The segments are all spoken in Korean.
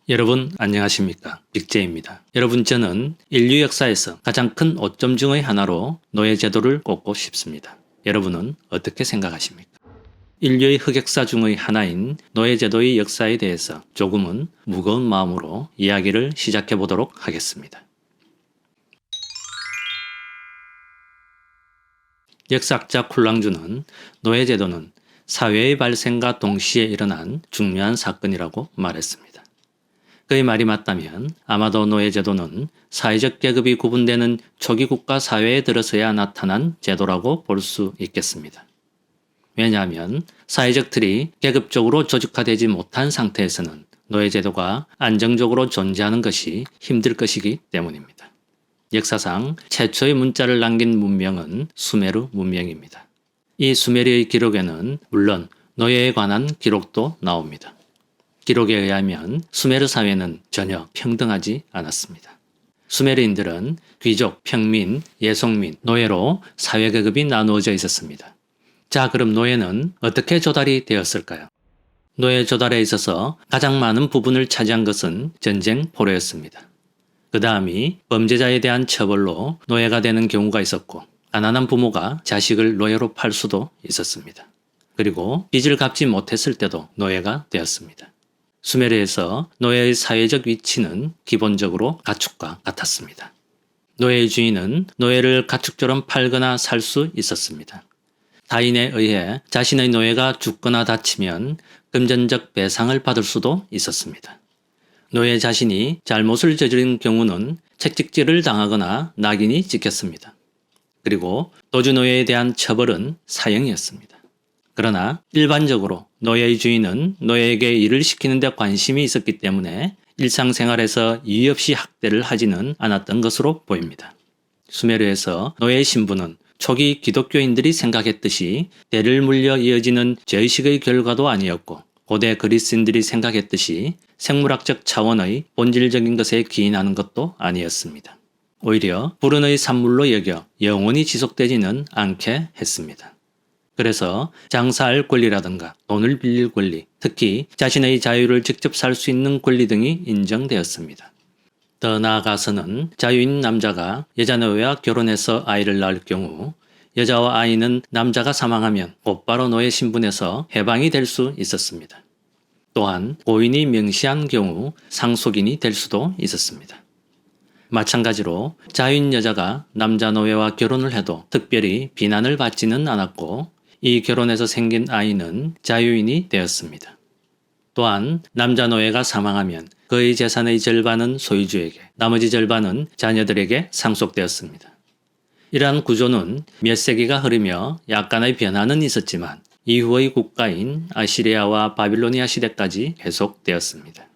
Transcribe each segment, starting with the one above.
여러분 안녕하십니까? 빅제입니다. 여러분 저는 인류 역사에서 가장 큰 오점 중의 하나로 노예제도를 꼽고 싶습니다. 여러분은 어떻게 생각하십니까? 인류의 흑역사 중의 하나인 노예제도의 역사에 대해서 조금은 무거운 마음으로 이야기를 시작해 보도록 하겠습니다. 역사학자 쿨랑주는 노예제도는 사회의 발생과 동시에 일어난 중요한 사건이라고 말했습니다. 그의 말이 맞다면 아마도 노예제도는 사회적 계급이 구분되는 초기 국가 사회에 들어서야 나타난 제도라고 볼 수 있겠습니다. 왜냐하면 사회적 틀이 계급적으로 조직화되지 못한 상태에서는 노예제도가 안정적으로 존재하는 것이 힘들 것이기 때문입니다. 역사상 최초의 문자를 남긴 문명은 수메르 문명입니다. 이 수메르의 기록에는 물론 노예에 관한 기록도 나옵니다. 기록에 의하면 수메르 사회는 전혀 평등하지 않았습니다. 수메르인들은 귀족, 평민, 예속민, 노예로 사회계급이 나누어져 있었습니다. 자, 그럼 노예는 어떻게 조달이 되었을까요? 노예 조달에 있어서 가장 많은 부분을 차지한 것은 전쟁 포로였습니다. 그 다음이 범죄자에 대한 처벌로 노예가 되는 경우가 있었고, 가난한 부모가 자식을 노예로 팔 수도 있었습니다. 그리고 빚을 갚지 못했을 때도 노예가 되었습니다. 수메르에서 노예의 사회적 위치는 기본적으로 가축과 같았습니다. 노예의 주인은 노예를 가축처럼 팔거나 살 수 있었습니다. 타인에 의해 자신의 노예가 죽거나 다치면 금전적 배상을 받을 수도 있었습니다. 노예 자신이 잘못을 저지른 경우는 채찍질을 당하거나 낙인이 찍혔습니다. 그리고 도주노예에 대한 처벌은 사형이었습니다. 그러나 일반적으로 노예의 주인은 노예에게 일을 시키는 데 관심이 있었기 때문에 일상생활에서 이유 없이 학대를 하지는 않았던 것으로 보입니다. 수메르에서 노예의 신분은 초기 기독교인들이 생각했듯이 대를 물려 이어지는 죄의식의 결과도 아니었고, 고대 그리스인들이 생각했듯이 생물학적 차원의 본질적인 것에 기인하는 것도 아니었습니다. 오히려 불운의 산물로 여겨 영원히 지속되지는 않게 했습니다. 그래서 장사할 권리라든가 돈을 빌릴 권리, 특히 자신의 자유를 직접 살 수 있는 권리 등이 인정되었습니다. 더 나아가서는 자유인 남자가 여자 노예와 결혼해서 아이를 낳을 경우 여자와 아이는 남자가 사망하면 곧바로 노예 신분에서 해방이 될 수 있었습니다. 또한 고인이 명시한 경우 상속인이 될 수도 있었습니다. 마찬가지로 자유인 여자가 남자 노예와 결혼을 해도 특별히 비난을 받지는 않았고, 이 결혼에서 생긴 아이는 자유인이 되었습니다. 또한 남자 노예가 사망하면 그의 재산의 절반은 소유주에게, 나머지 절반은 자녀들에게 상속되었습니다. 이러한 구조는 몇 세기가 흐르며 약간의 변화는 있었지만 이후의 국가인 아시리아와 바빌로니아 시대까지 계속되었습니다.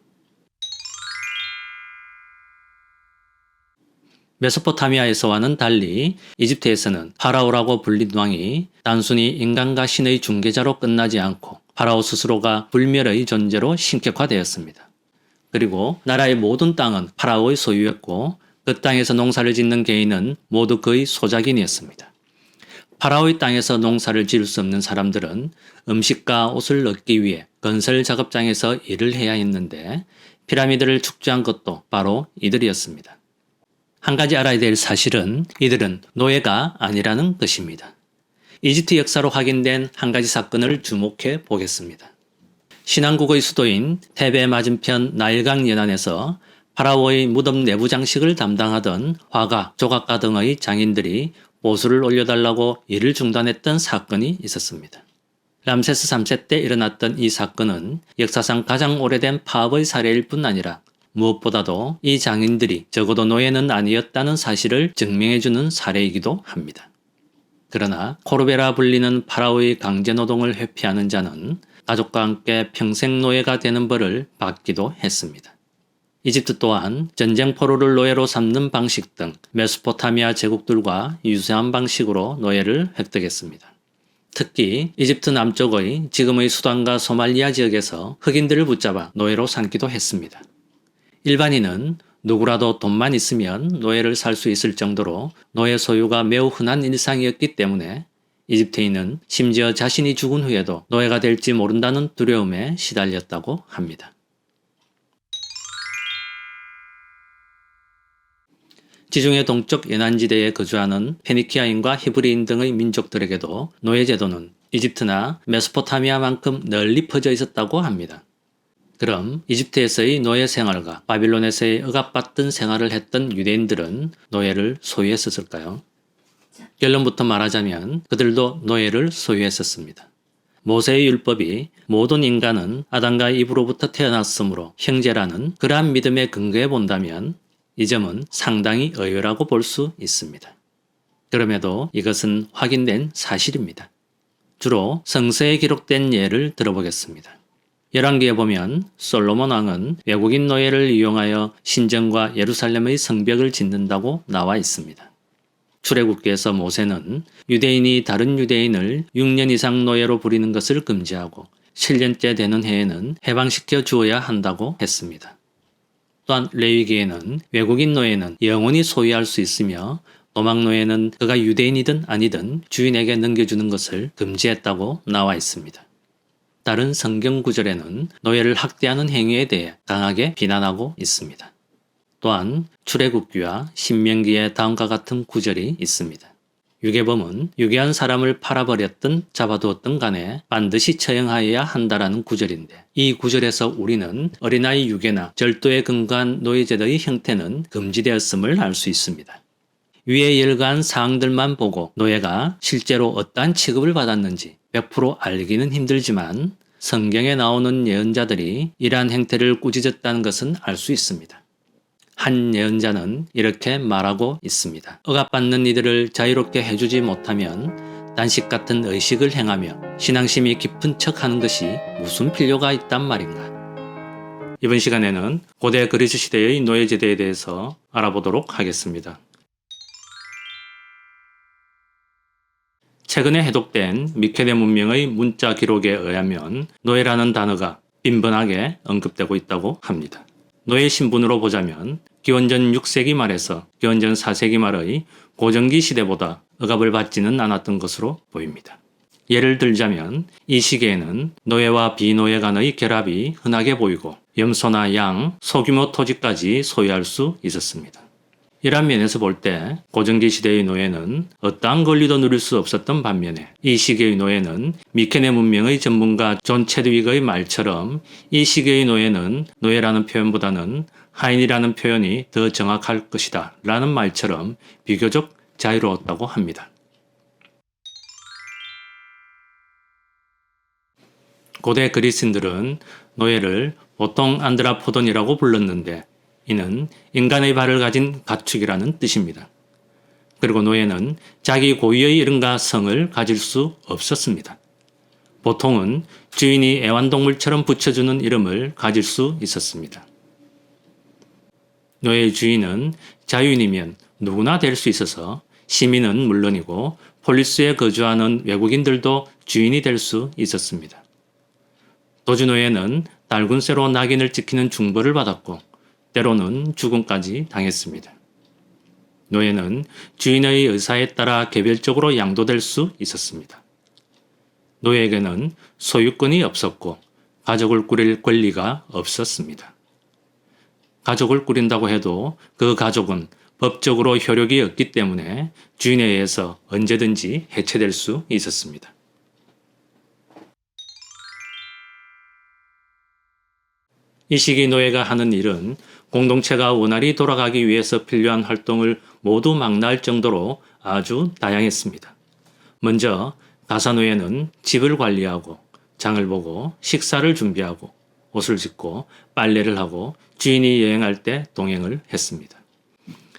메소포타미아에서와는 달리 이집트에서는 파라오라고 불린 왕이 단순히 인간과 신의 중개자로 끝나지 않고 파라오 스스로가 불멸의 존재로 신격화되었습니다. 그리고 나라의 모든 땅은 파라오의 소유였고, 그 땅에서 농사를 짓는 개인은 모두 그의 소작인이었습니다. 파라오의 땅에서 농사를 지을 수 없는 사람들은 음식과 옷을 얻기 위해 건설 작업장에서 일을 해야 했는데, 피라미드를 축조한 것도 바로 이들이었습니다. 한 가지 알아야 될 사실은 이들은 노예가 아니라는 것입니다. 이집트 역사로 확인된 한 가지 사건을 주목해 보겠습니다. 신왕국의 수도인 테베 맞은편 나일강 연안에서 파라오의 무덤 내부 장식을 담당하던 화가, 조각가 등의 장인들이 보수를 올려달라고 일을 중단했던 사건이 있었습니다. 람세스 3세 때 일어났던 이 사건은 역사상 가장 오래된 파업의 사례일 뿐 아니라 무엇보다도 이 장인들이 적어도 노예는 아니었다는 사실을 증명해주는 사례이기도 합니다. 그러나 코르베라 불리는 파라오의 강제노동을 회피하는 자는 가족과 함께 평생 노예가 되는 벌을 받기도 했습니다. 이집트 또한 전쟁 포로를 노예로 삼는 방식 등 메소포타미아 제국들과 유사한 방식으로 노예를 획득했습니다. 특히 이집트 남쪽의 지금의 수단과 소말리아 지역에서 흑인들을 붙잡아 노예로 삼기도 했습니다. 일반인은 누구라도 돈만 있으면 노예를 살 수 있을 정도로 노예 소유가 매우 흔한 일상이었기 때문에 이집트인은 심지어 자신이 죽은 후에도 노예가 될지 모른다는 두려움에 시달렸다고 합니다. 지중해 동쪽 연안지대에 거주하는 페니키아인과 히브리인 등의 민족들에게도 노예제도는 이집트나 메소포타미아만큼 널리 퍼져 있었다고 합니다. 그럼 이집트에서의 노예 생활과 바빌론에서의 억압받던 생활을 했던 유대인들은 노예를 소유했었을까요? 결론부터 말하자면 그들도 노예를 소유했었습니다. 모세의 율법이 모든 인간은 아담과 이브로부터 태어났으므로 형제라는 그러한 믿음에 근거해 본다면 이 점은 상당히 의외라고 볼 수 있습니다. 그럼에도 이것은 확인된 사실입니다. 주로 성서에 기록된 예를 들어보겠습니다. 열왕기에 보면 솔로몬 왕은 외국인 노예를 이용하여 신전과 예루살렘의 성벽을 짓는다고 나와 있습니다. 출애굽기에서 모세는 유대인이 다른 유대인을 6년 이상 노예로 부리는 것을 금지하고 7년째 되는 해에는 해방시켜 주어야 한다고 했습니다. 또한 레위기에는 외국인 노예는 영원히 소유할 수 있으며 도망 노예는 그가 유대인이든 아니든 주인에게 넘겨주는 것을 금지했다고 나와 있습니다. 다른 성경 구절에는 노예를 학대하는 행위에 대해 강하게 비난하고 있습니다. 또한 출애굽기와 신명기에 다음과 같은 구절이 있습니다. 유괴범은 유괴한 사람을 팔아버렸든 잡아두었든 간에 반드시 처형하여야 한다라는 구절인데 이 구절에서 우리는 어린아이 유괴나 절도에 근거한 노예제도의 형태는 금지되었음을 알 수 있습니다. 위에 열거한 사항들만 보고 노예가 실제로 어떠한 취급을 받았는지 100% 알기는 힘들지만 성경에 나오는 예언자들이 이러한 행태를 꾸짖었다는 것은 알 수 있습니다. 한 예언자는 이렇게 말하고 있습니다. 억압받는 이들을 자유롭게 해주지 못하면 단식 같은 의식을 행하며 신앙심이 깊은 척하는 것이 무슨 필요가 있단 말인가. 이번 시간에는 고대 그리스 시대의 노예제도에 대해서 알아보도록 하겠습니다. 최근에 해독된 미케네 문명의 문자 기록에 의하면 노예라는 단어가 빈번하게 언급되고 있다고 합니다. 노예 신분으로 보자면 기원전 6세기 말에서 기원전 4세기 말의 고전기 시대보다 억압을 받지는 않았던 것으로 보입니다. 예를 들자면 이 시기에는 노예와 비노예 간의 결합이 흔하게 보이고 염소나 양, 소규모 토지까지 소유할 수 있었습니다. 이러한 면에서 볼 때 고전기 시대의 노예는 어떠한 권리도 누릴 수 없었던 반면에 이 시기의 노예는 미케네 문명의 전문가 존 체드윅의 말처럼 이 시기의 노예는 노예라는 표현보다는 하인이라는 표현이 더 정확할 것이다 라는 말처럼 비교적 자유로웠다고 합니다. 고대 그리스인들은 노예를 보통 안드라포돈이라고 불렀는데 이는 인간의 발을 가진 가축이라는 뜻입니다. 그리고 노예는 자기 고유의 이름과 성을 가질 수 없었습니다. 보통은 주인이 애완동물처럼 붙여주는 이름을 가질 수 있었습니다. 노예의 주인은 자유인이면 누구나 될 수 있어서 시민은 물론이고 폴리스에 거주하는 외국인들도 주인이 될 수 있었습니다. 도주노예는 달군쇠로 낙인을 찍히는 중벌을 받았고 때로는 죽음까지 당했습니다. 노예는 주인의 의사에 따라 개별적으로 양도될 수 있었습니다. 노예에게는 소유권이 없었고 가족을 꾸릴 권리가 없었습니다. 가족을 꾸린다고 해도 그 가족은 법적으로 효력이 없기 때문에 주인에 의해서 언제든지 해체될 수 있었습니다. 이 시기 노예가 하는 일은 공동체가 원활히 돌아가기 위해서 필요한 활동을 모두 망라할 정도로 아주 다양했습니다. 먼저 가사노예는 집을 관리하고 장을 보고 식사를 준비하고 옷을 짓고 빨래를 하고 주인이 여행할 때 동행을 했습니다.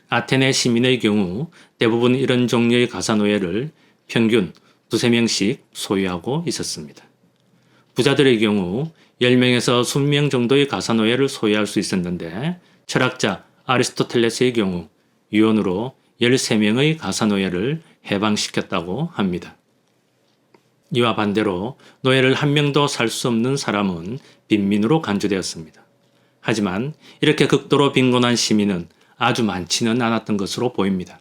아테네 시민의 경우 대부분 이런 종류의 가사노예를 평균 2~3명씩 소유하고 있었습니다. 부자들의 경우 10명에서 20명 정도의 가사노예를 소유할 수 있었는데 철학자 아리스토텔레스의 경우 유언으로 13명의 가사노예를 해방시켰다고 합니다. 이와 반대로 노예를 한 명도 살 수 없는 사람은 빈민으로 간주되었습니다. 하지만 이렇게 극도로 빈곤한 시민은 아주 많지는 않았던 것으로 보입니다.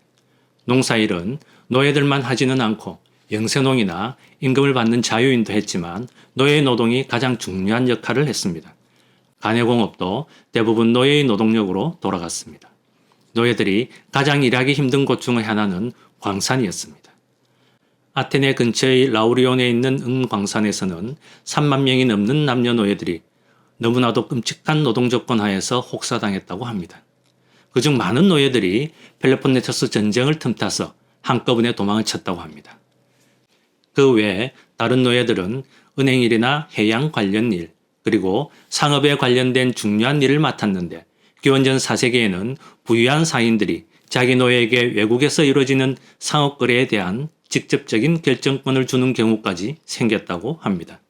농사일은 노예들만 하지는 않고 영세농이나 임금을 받는 자유인도 했지만 노예의 노동이 가장 중요한 역할을 했습니다. 간해공업도 대부분 노예의 노동력으로 돌아갔습니다. 노예들이 가장 일하기 힘든 곳 중 하나는 광산이었습니다. 아테네 근처의 라우리온에 있는 은광산에서는 3만 명이 넘는 남녀노예들이 너무나도 끔찍한 노동 조건 하에서 혹사당했다고 합니다. 그중 많은 노예들이 펠로폰네소스 전쟁을 틈타서 한꺼번에 도망을 쳤다고 합니다. 그 외에 다른 노예들은 은행일이나 해양 관련 일, 그리고 상업에 관련된 중요한 일을 맡았는데 기원전 4세기에는 부유한 상인들이 자기 노예에게 외국에서 이루어지는 상업거래에 대한 직접적인 결정권을 주는 경우까지 생겼다고 합니다.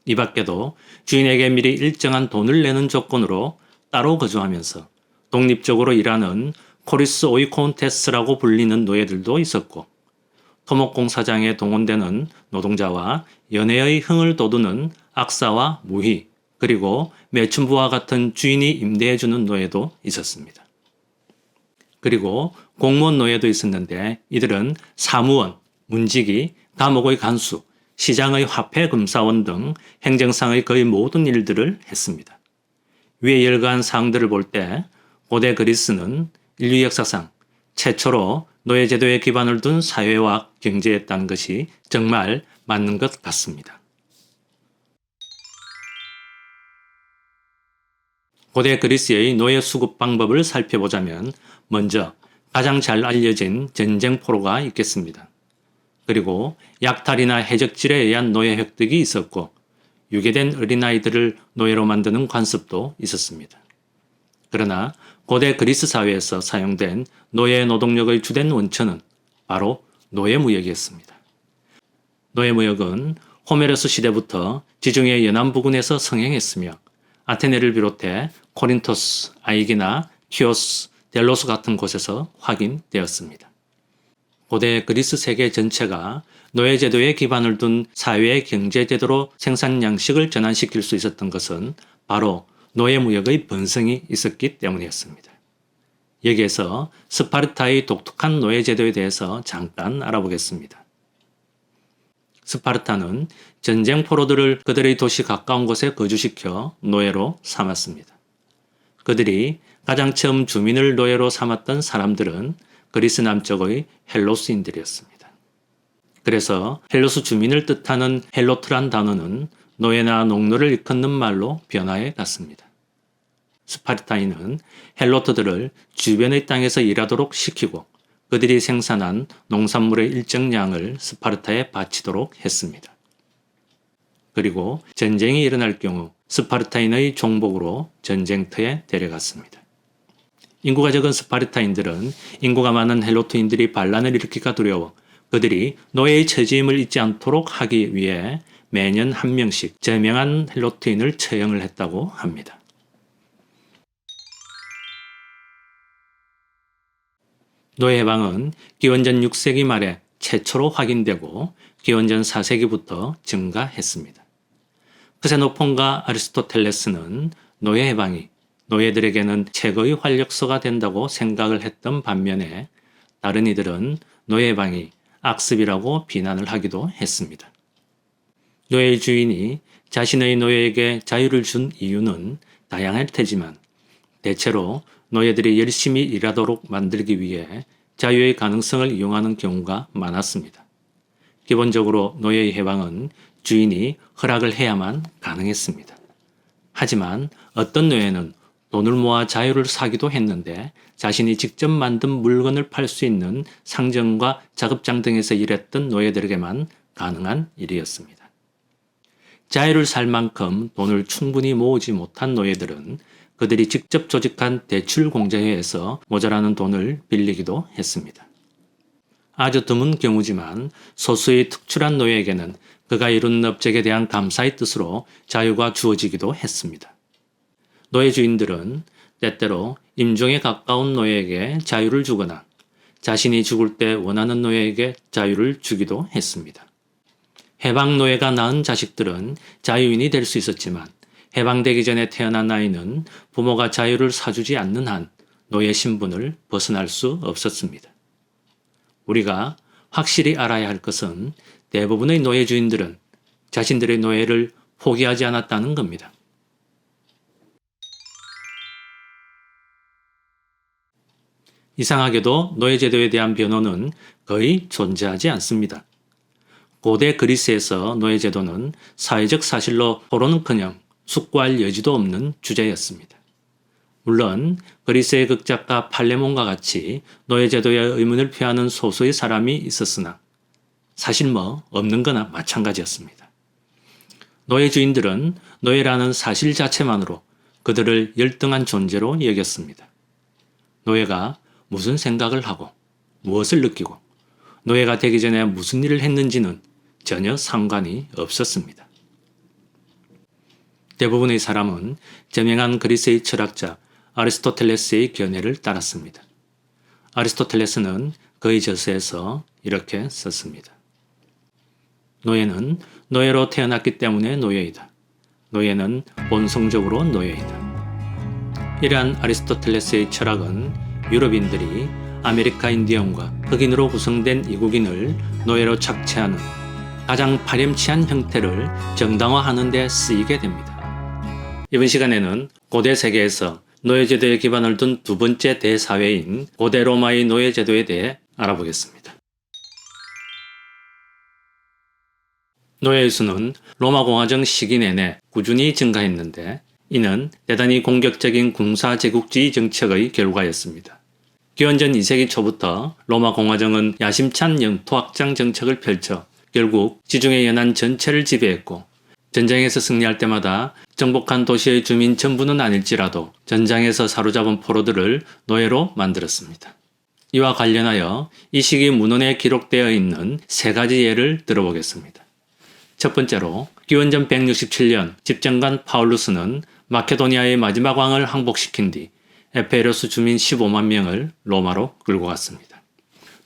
이 밖에도 주인에게 미리 일정한 돈을 내는 조건으로 따로 거주하면서 독립적으로 일하는 코리스 오이콘테스라고 불리는 노예들도 있었고, 토목공사장에 동원되는 노동자와 연애의 흥을 돋우는 악사와 무희, 그리고 매춘부와 같은 주인이 임대해주는 노예도 있었습니다. 그리고 공무원 노예도 있었는데 이들은 사무원, 문지기, 감옥의 간수, 시장의 화폐 검사원 등 행정상의 거의 모든 일들을 했습니다. 위에 열거한 사항들을 볼 때 고대 그리스는 인류 역사상 최초로 노예제도에 기반을 둔 사회와 경제였다는 것이 정말 맞는 것 같습니다. 고대 그리스의 노예 수급 방법을 살펴보자면 먼저 가장 잘 알려진 전쟁 포로가 있겠습니다. 그리고 약탈이나 해적질에 의한 노예 획득이 있었고 유괴된 어린아이들을 노예로 만드는 관습도 있었습니다. 그러나 고대 그리스 사회에서 사용된 노예 노동력의 주된 원천은 바로 노예무역이었습니다. 노예무역은 호메로스 시대부터 지중해 연안 부근에서 성행했으며 아테네를 비롯해 코린토스, 아이기나 키오스, 델로스 같은 곳에서 확인되었습니다. 고대 그리스 세계 전체가 노예제도에 기반을 둔 사회의 경제제도로 생산 양식을 전환시킬 수 있었던 것은 바로 노예무역의 번성이 있었기 때문이었습니다. 여기에서 스파르타의 독특한 노예제도에 대해서 잠깐 알아보겠습니다. 스파르타는 전쟁 포로들을 그들의 도시 가까운 곳에 거주시켜 노예로 삼았습니다. 그들이 가장 처음 주민을 노예로 삼았던 사람들은 그리스 남쪽의 헬로스인들이었습니다. 그래서 헬로스 주민을 뜻하는 헬로트란 단어는 노예나 농노를 일컫는 말로 변화해 갔습니다. 스파르타인은 헬로트들을 주변의 땅에서 일하도록 시키고 그들이 생산한 농산물의 일정량을 스파르타에 바치도록 했습니다. 그리고 전쟁이 일어날 경우 스파르타인의 종복으로 전쟁터에 데려갔습니다. 인구가 적은 스파르타인들은 인구가 많은 헬로트인들이 반란을 일으킬까 두려워 그들이 노예의 처지임을 잊지 않도록 하기 위해 매년 한 명씩 저명한 헬로트인을 처형을 했다고 합니다. 노예 해방은 기원전 6세기 말에 최초로 확인되고 기원전 4세기부터 증가했습니다. 크세노폰과 아리스토텔레스는 노예 해방이 노예들에게는 최고의 활력소가 된다고 생각을 했던 반면에 다른 이들은 노예 해방이 악습이라고 비난을 하기도 했습니다. 노예의 주인이 자신의 노예에게 자유를 준 이유는 다양할 테지만 대체로 노예들이 열심히 일하도록 만들기 위해 자유의 가능성을 이용하는 경우가 많았습니다. 기본적으로 노예의 해방은 주인이 허락을 해야만 가능했습니다. 하지만 어떤 노예는 돈을 모아 자유를 사기도 했는데 자신이 직접 만든 물건을 팔 수 있는 상점과 작업장 등에서 일했던 노예들에게만 가능한 일이었습니다. 자유를 살 만큼 돈을 충분히 모으지 못한 노예들은 그들이 직접 조직한 대출 공제회에서 모자라는 돈을 빌리기도 했습니다. 아주 드문 경우지만 소수의 특출한 노예에게는 그가 이룬 업적에 대한 감사의 뜻으로 자유가 주어지기도 했습니다. 노예 주인들은 때때로 임종에 가까운 노예에게 자유를 주거나 자신이 죽을 때 원하는 노예에게 자유를 주기도 했습니다. 해방 노예가 낳은 자식들은 자유인이 될 수 있었지만 해방되기 전에 태어난 아이는 부모가 자유를 사주지 않는 한 노예 신분을 벗어날 수 없었습니다. 우리가 확실히 알아야 할 것은 대부분의 노예 주인들은 자신들의 노예를 포기하지 않았다는 겁니다. 이상하게도 노예제도에 대한 변호는 거의 존재하지 않습니다. 고대 그리스에서 노예제도는 사회적 사실로 토론은커녕 숙고할 여지도 없는 주제였습니다. 물론 그리스의 극작가 팔레몬과 같이 노예제도에 의문을 표하는 소수의 사람이 있었으나 사실 없는 거나 마찬가지였습니다. 노예 주인들은 노예라는 사실 자체만으로 그들을 열등한 존재로 여겼습니다. 노예가 무슨 생각을 하고 무엇을 느끼고 노예가 되기 전에 무슨 일을 했는지는 전혀 상관이 없었습니다. 대부분의 사람은 저명한 그리스의 철학자 아리스토텔레스의 견해를 따랐습니다. 아리스토텔레스는 그의 저서에서 이렇게 썼습니다. 노예는 노예로 태어났기 때문에 노예이다. 노예는 본성적으로 노예이다. 이러한 아리스토텔레스의 철학은 유럽인들이 아메리카 인디언과 흑인으로 구성된 이국인을 노예로 착취하는 가장 파렴치한 형태를 정당화하는 데 쓰이게 됩니다. 이번 시간에는 고대 세계에서 노예제도에 기반을 둔 두 번째 대사회인 고대 로마의 노예제도에 대해 알아보겠습니다. 노예의 수는 로마 공화정 시기 내내 꾸준히 증가했는데 이는 대단히 공격적인 군사제국주의 정책의 결과였습니다. 기원전 2세기 초부터 로마 공화정은 야심찬 영토 확장 정책을 펼쳐 결국 지중해 연안 전체를 지배했고 전쟁에서 승리할 때마다 정복한 도시의 주민 전부는 아닐지라도 전장에서 사로잡은 포로들을 노예로 만들었습니다. 이와 관련하여 이 시기 문헌에 기록되어 있는 세 가지 예를 들어보겠습니다. 첫 번째로 기원전 167년 집정관 파울루스는 마케도니아의 마지막 왕을 항복시킨 뒤 에페로스 주민 15만 명을 로마로 끌고 갔습니다.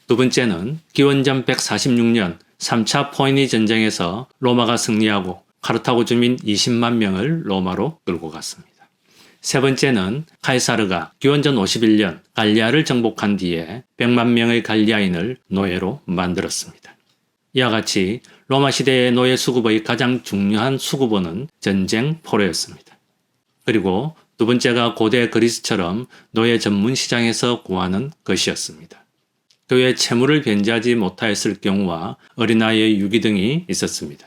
두 번째는 기원전 146년 3차 포에니 전쟁에서 로마가 승리하고 카르타고 주민 20만 명을 로마로 끌고 갔습니다. 세 번째는 카이사르가 기원전 51년 갈리아를 정복한 뒤에 100만 명의 갈리아인을 노예로 만들었습니다. 이와 같이 로마 시대의 노예 수급의 가장 중요한 수급원은 전쟁 포로였습니다. 그리고 두 번째가 고대 그리스처럼 노예 전문 시장에서 구하는 것이었습니다. 그 외에 채무를 변제하지 못하였을 경우와 어린아이의 유기 등이 있었습니다.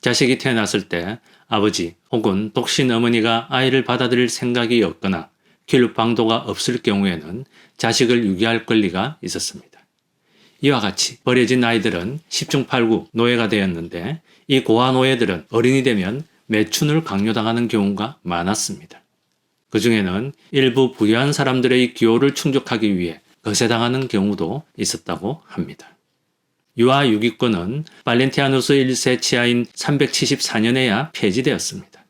자식이 태어났을 때 아버지 혹은 독신 어머니가 아이를 받아들일 생각이 없거나 키울 방도가 없을 경우에는 자식을 유기할 권리가 있었습니다. 이와 같이 버려진 아이들은 10중 8구 노예가 되었는데 이 고아 노예들은 어린이 되면 매춘을 강요당하는 경우가 많았습니다. 그 중에는 일부 부유한 사람들의 기호를 충족하기 위해 거세당하는 경우도 있었다고 합니다. 유아 유기권은 발렌티아누스 1세 치하인 374년에야 폐지되었습니다.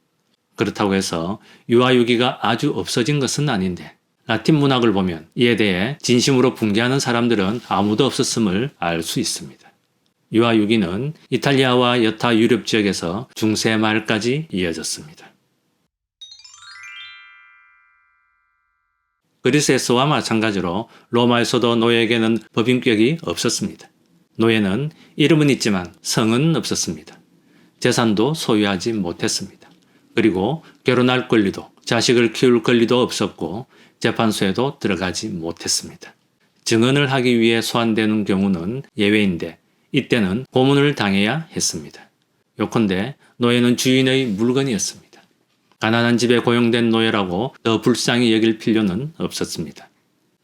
그렇다고 해서 유아 유기가 아주 없어진 것은 아닌데 라틴 문학을 보면 이에 대해 진심으로 붕괴하는 사람들은 아무도 없었음을 알 수 있습니다. 유아 유기는 이탈리아와 여타 유럽 지역에서 중세 말까지 이어졌습니다. 그리스에서와 마찬가지로 로마에서도 노예에게는 법인격이 없었습니다. 노예는 이름은 있지만 성은 없었습니다. 재산도 소유하지 못했습니다. 그리고 결혼할 권리도 자식을 키울 권리도 없었고 재판소에도 들어가지 못했습니다. 증언을 하기 위해 소환되는 경우는 예외인데 이때는 고문을 당해야 했습니다. 요컨대 노예는 주인의 물건이었습니다. 가난한 집에 고용된 노예라고 더 불쌍히 여길 필요는 없었습니다.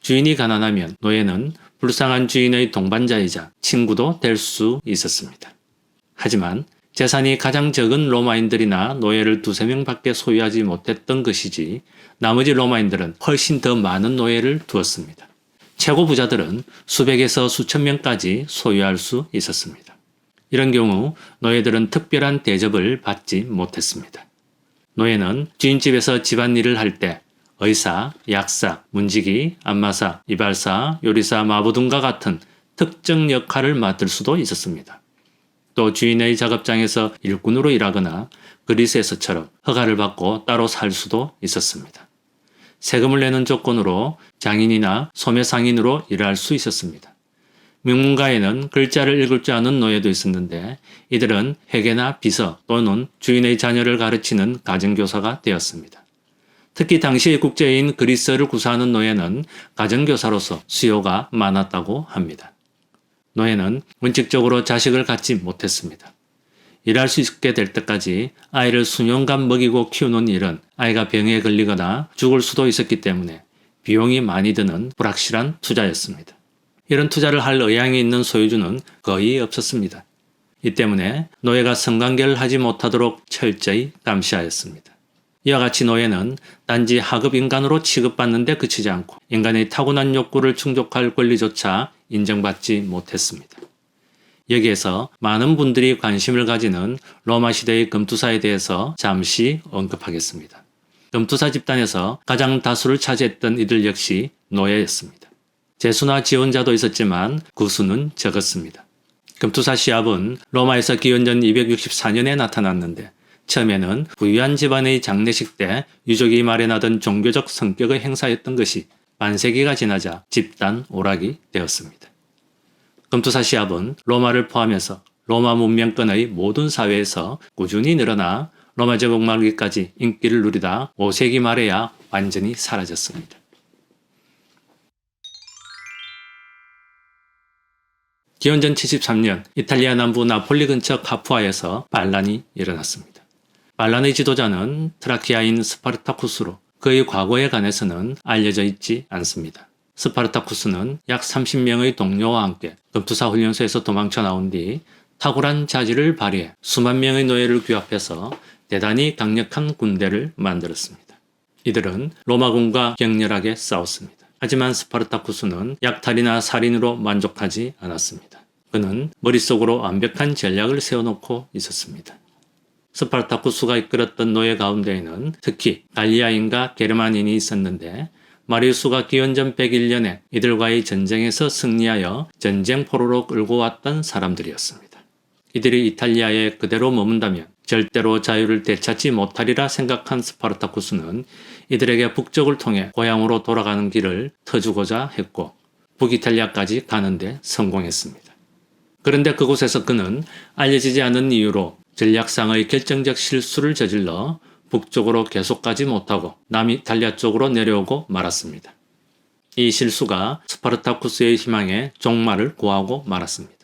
주인이 가난하면 노예는 불쌍한 주인의 동반자이자 친구도 될 수 있었습니다. 하지만 재산이 가장 적은 로마인들이나 노예를 2~3명 밖에 소유하지 못했던 것이지 나머지 로마인들은 훨씬 더 많은 노예를 두었습니다. 최고 부자들은 수백에서 수천 명까지 소유할 수 있었습니다. 이런 경우 노예들은 특별한 대접을 받지 못했습니다. 노예는 주인집에서 집안일을 할 때 의사, 약사, 문지기, 안마사, 이발사, 요리사, 마부등과 같은 특정 역할을 맡을 수도 있었습니다. 또 주인의 작업장에서 일꾼으로 일하거나 그리스에서처럼 허가를 받고 따로 살 수도 있었습니다. 세금을 내는 조건으로 장인이나 소매상인으로 일할 수 있었습니다. 명문가에는 글자를 읽을 줄 아는 노예도 있었는데 이들은 회계나 비서 또는 주인의 자녀를 가르치는 가정교사가 되었습니다. 특히 당시의 국제인 그리스를 구사하는 노예는 가정교사로서 수요가 많았다고 합니다. 노예는 원칙적으로 자식을 갖지 못했습니다. 일할 수 있게 될 때까지 아이를 수년간 먹이고 키우는 일은 아이가 병에 걸리거나 죽을 수도 있었기 때문에 비용이 많이 드는 불확실한 투자였습니다. 이런 투자를 할 의향이 있는 소유주는 거의 없었습니다. 이 때문에 노예가 성관계를 하지 못하도록 철저히 감시하였습니다. 이와 같이 노예는 단지 하급 인간으로 취급받는 데 그치지 않고 인간의 타고난 욕구를 충족할 권리조차 인정받지 못했습니다. 여기에서 많은 분들이 관심을 가지는 로마 시대의 검투사에 대해서 잠시 언급하겠습니다. 검투사 집단에서 가장 다수를 차지했던 이들 역시 노예였습니다. 제수나 지원자도 있었지만 그 수는 적었습니다. 검투사 시합은 로마에서 기원전 264년에 나타났는데 처음에는 부유한 집안의 장례식 때 유족이 마련하던 종교적 성격의 행사였던 것이 반세기가 지나자 집단 오락이 되었습니다. 검투사 시합은 로마를 포함해서 로마 문명권의 모든 사회에서 꾸준히 늘어나 로마 제국 말기까지 인기를 누리다 5세기 말에야 완전히 사라졌습니다. 기원전 73년 이탈리아 남부 나폴리 근처 카푸아에서 반란이 일어났습니다. 반란의 지도자는 트라키아인 스파르타쿠스로 그의 과거에 관해서는 알려져 있지 않습니다. 스파르타쿠스는 약 30명의 동료와 함께 검투사 훈련소에서 도망쳐 나온 뒤 탁월한 자질을 발휘해 수만 명의 노예를 규합해서 대단히 강력한 군대를 만들었습니다. 이들은 로마군과 격렬하게 싸웠습니다. 하지만 스파르타쿠스는 약탈이나 살인으로 만족하지 않았습니다. 그는 머릿속으로 완벽한 전략을 세워놓고 있었습니다. 스파르타쿠스가 이끌었던 노예 가운데에는 특히 갈리아인과 게르만인이 있었는데 마리우스가 기원전 101년에 이들과의 전쟁에서 승리하여 전쟁 포로로 끌고 왔던 사람들이었습니다. 이들이 이탈리아에 그대로 머문다면 절대로 자유를 되찾지 못하리라 생각한 스파르타쿠스는 이들에게 북쪽을 통해 고향으로 돌아가는 길을 터주고자 했고 북이탈리아까지 가는데 성공했습니다. 그런데 그곳에서 그는 알려지지 않은 이유로 전략상의 결정적 실수를 저질러 북쪽으로 계속 가지 못하고 남이탈리아 쪽으로 내려오고 말았습니다. 이 실수가 스파르타쿠스의 희망에 종말을 고하고 말았습니다.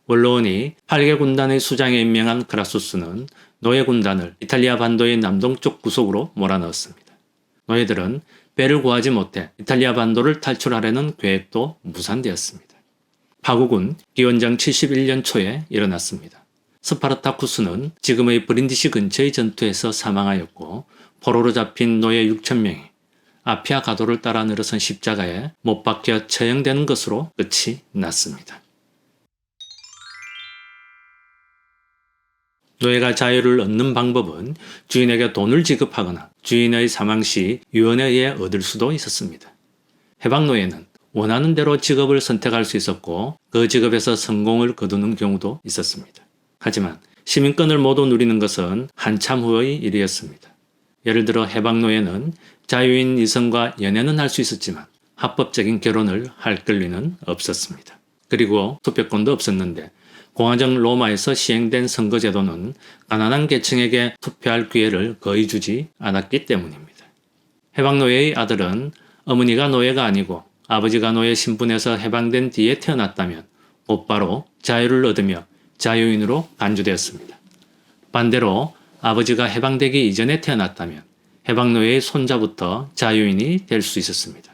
원로원이 8개 군단의 수장에 임명한 크라수스는 노예 군단을 이탈리아 반도의 남동쪽 구석으로 몰아넣었습니다. 노예들은 배를 구하지 못해 이탈리아 반도를 탈출하려는 계획도 무산되었습니다. 파국은 기원전 71년 초에 일어났습니다. 스파르타쿠스는 지금의 브린디시 근처의 전투에서 사망하였고 포로로 잡힌 노예 6,000명이 아피아 가도를 따라 늘어선 십자가에 못 박혀 처형되는 것으로 끝이 났습니다. 노예가 자유를 얻는 방법은 주인에게 돈을 지급하거나 주인의 사망 시 유언에 의해 얻을 수도 있었습니다. 해방노예는 원하는 대로 직업을 선택할 수 있었고 그 직업에서 성공을 거두는 경우도 있었습니다. 하지만 시민권을 모두 누리는 것은 한참 후의 일이었습니다. 예를 들어 해방노예는 자유인 이성과 연애는 할 수 있었지만 합법적인 결혼을 할 권리는 없었습니다. 그리고 투표권도 없었는데 공화정 로마에서 시행된 선거제도는 가난한 계층에게 투표할 기회를 거의 주지 않았기 때문입니다. 해방노예의 아들은 어머니가 노예가 아니고 아버지가 노예 신분에서 해방된 뒤에 태어났다면 곧바로 자유를 얻으며 자유인으로 간주되었습니다. 반대로 아버지가 해방되기 이전에 태어났다면 해방노예의 손자부터 자유인이 될 수 있었습니다.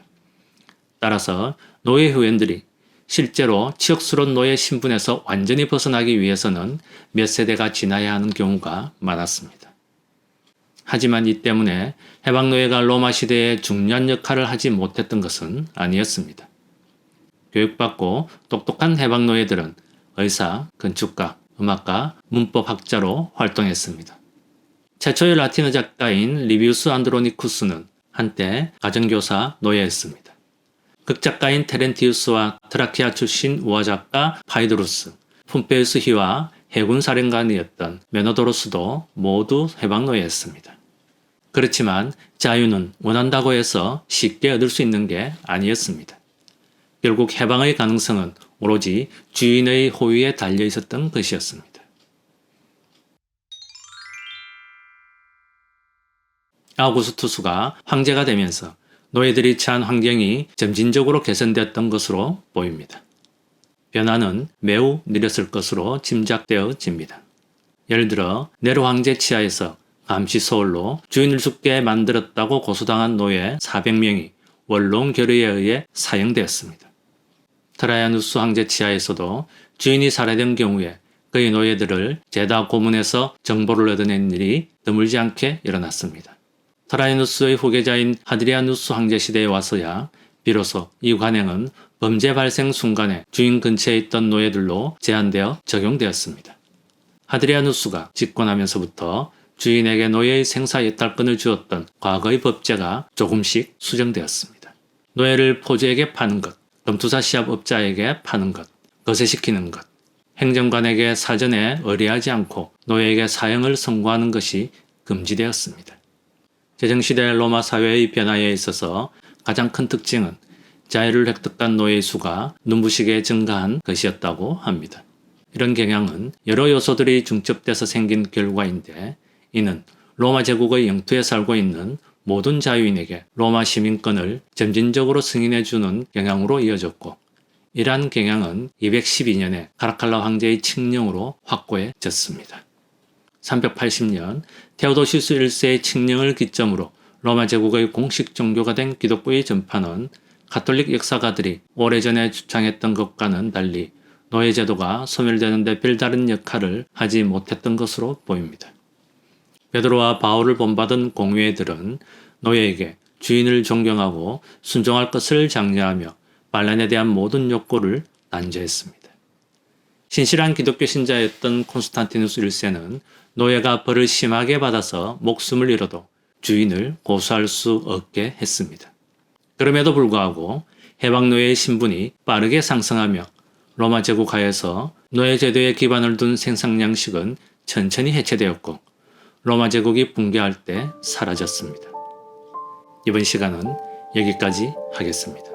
따라서 노예 회원들이 실제로 치욕스러운 노예 신분에서 완전히 벗어나기 위해서는 몇 세대가 지나야 하는 경우가 많았습니다. 하지만 이 때문에 해방노예가 로마 시대에 중요한 역할을 하지 못했던 것은 아니었습니다. 교육받고 똑똑한 해방노예들은 의사, 건축가, 음악가, 문법학자로 활동했습니다. 최초의 라틴어 작가인 리비우스 안드로니쿠스는 한때 가정교사 노예였습니다. 극작가인 테렌티우스와 트라키아 출신 우화작가 파이드루스, 폼페이우스 희와 해군 사령관이었던 메노도로스도 모두 해방노예였습니다. 그렇지만 자유는 원한다고 해서 쉽게 얻을 수 있는 게 아니었습니다. 결국 해방의 가능성은 오로지 주인의 호의에 달려 있었던 것이었습니다. 아우구스투스가 황제가 되면서 노예들이 처한 환경이 점진적으로 개선되었던 것으로 보입니다. 변화는 매우 느렸을 것으로 짐작되어집니다. 예를 들어 네로 황제 치하에서 감시 소홀로 주인을 죽게 만들었다고 고소당한 노예 400명이 원로원 결의에 의해 사형되었습니다. 트라이아누스 황제 치하에서도 주인이 살해된 경우에 그의 노예들을 제다 고문해서 정보를 얻어낸 일이 드물지 않게 일어났습니다. 트라이아누스의 후계자인 하드리아누스 황제 시대에 와서야 비로소 이 관행은 범죄 발생 순간에 주인 근처에 있던 노예들로 제한되어 적용되었습니다. 하드리아누스가 집권하면서부터 주인에게 노예의 생사예탈권을 주었던 과거의 법제가 조금씩 수정되었습니다. 노예를 포주에게 파는 것, 검투사 시합업자에게 파는 것, 거세시키는 것, 행정관에게 사전에 의뢰하지 않고 노예에게 사형을 선고하는 것이 금지되었습니다. 제정시대 로마 사회의 변화에 있어서 가장 큰 특징은 자유를 획득한 노예의 수가 눈부시게 증가한 것이었다고 합니다. 이런 경향은 여러 요소들이 중첩돼서 생긴 결과인데 이는 로마 제국의 영토에 살고 있는 모든 자유인에게 로마 시민권을 점진적으로 승인해주는 경향으로 이어졌고 이러한 경향은 212년에 카라칼라 황제의 칙령으로 확고해졌습니다. 380년 테오도시우스 1세의 칙령을 기점으로 로마 제국의 공식 종교가 된 기독교의 전파는 가톨릭 역사가들이 오래전에 주창했던 것과는 달리 노예제도가 소멸되는 데 별다른 역할을 하지 못했던 것으로 보입니다. 베드로와 바울을 본받은 공회들은 노예에게 주인을 존경하고 순종할 것을 장려하며 반란에 대한 모든 욕구를 단죄했습니다. 신실한 기독교 신자였던 콘스탄티누스 1세는 노예가 벌을 심하게 받아서 목숨을 잃어도 주인을 고소할 수 없게 했습니다. 그럼에도 불구하고 해방노예의 신분이 빠르게 상승하며 로마 제국 하에서 노예 제도에 기반을 둔 생산 양식은 천천히 해체되었고 로마 제국이 붕괴할 때 사라졌습니다. 이번 시간은 여기까지 하겠습니다.